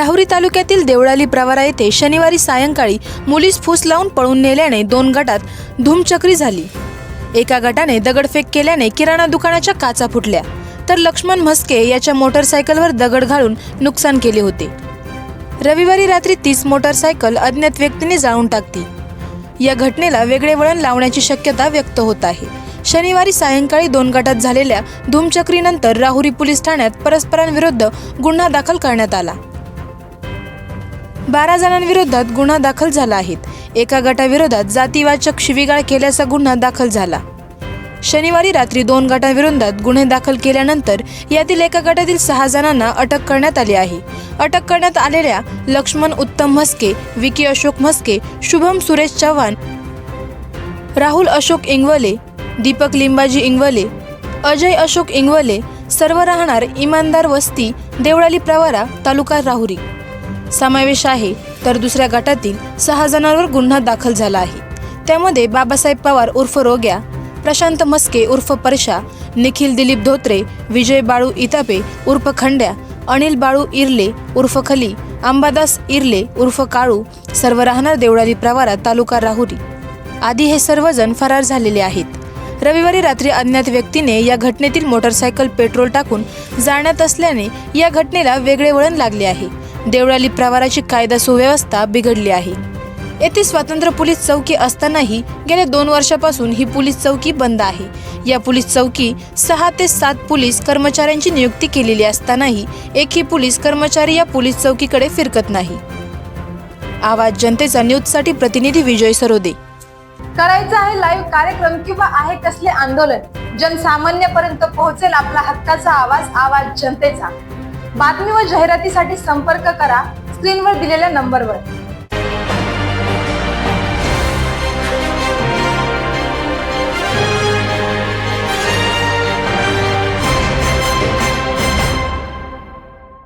राहुरी तालुक्यातील देवळाली प्रवरा येथे शनिवारी सायंकाळी मुलीस फूस लावून पळून नेल्याने 2 गटात धूमचक्री झाली। एका गटाने दगडफेक केल्याने किराणा दुकानाच्या काचा फुटल्या, तर लक्ष्मण म्हस्के याच्या मोटरसायकलवर दगड घालून नुकसान केले होते। रविवारी रात्री 30 मोटरसायकल अज्ञात व्यक्तीने जाळून टाकली। या घटनेला वेगळे वळण लावण्याची शक्यता व्यक्त होत आहे। शनिवारी सायंकाळी 2 गटात झालेल्या धूमचक्रीनंतर राहुरी पोलीस ठाण्यात परस्परांविरुद्ध गुन्हा दाखल करण्यात आला। 12 जणांविरोधात गुन्हा दाखल झाला आहे। एका गटाविरोधात जातीवाचक शिवीगाळ केल्याचा गुन्हा दाखल झाला। शनिवारी रात्री 2 गटांविरोधात गुन्हे दाखल केल्यानंतर यातील एका गटातील 6 जणांना अटक करण्यात आली आहे। अटक करण्यात आलेल्या लक्ष्मण उत्तम म्हस्के, विकी अशोक म्हस्के, शुभम सुरेश चव्हाण, राहुल अशोक इंगवले, दीपक लिंबाजी इंगवले, अजय अशोक इंगवले सर्व राहणार इमानदार वस्ती, देवळाली प्रवरा, तालुका राहुरी समावेश आहे। तर दुसऱ्या गटातील 6 जणांवर गुन्हा दाखल झाला आहे। त्यामध्ये बाबासाहेब पवार उर्फ रोग्या, प्रशांत म्हस्के उर्फ परशा, निखिल दिलीप धोत्रे, विजय बाळू इतापे उर्फ खंड्या, अनिल बाळू इरले उर्फ खली, अंबादास इरले उर्फ काळू सर्व राहणार देवळाली प्रवरा, तालुका राहुरी आदी हे सर्वजण फरार झालेले आहेत। रविवारी रात्री अज्ञात व्यक्तीने या घटनेतील मोटरसायकल पेट्रोल टाकून जाळण्यात असल्याने या घटनेला वेगळे वळण लागले आहे। देवळाली प्रवराची कायदा सुव्यवस्था बिघडली आहे। येथे स्वतंत्र पोलीस चौकी असतानाही गेल्या 2 वर्षापासून ही पोलीस चौकी बंद आहे। या पोलीस चौकी 6 ते 7 पोलीस कर्मचाऱ्यांची नियुक्ती केलेली असतानाही एकही पोलीस कर्मचारी या पोलीस चौकीकडे फिरकत नाही। आवाज जनतेचा न्यूजसाठी प्रतिनिधी विजय सरोदे। करायचं आहे लाईव्ह कार्यक्रम किंवा आहे कसले आंदोलन, जनसामान्यपर्यंत पोहोचेल आपला हक्काचा आवाज, आवाज जनतेचा। बातमी व जाहिरातीसाठी संपर्क करा स्क्रीनवर दिलेल्या नंबरवर।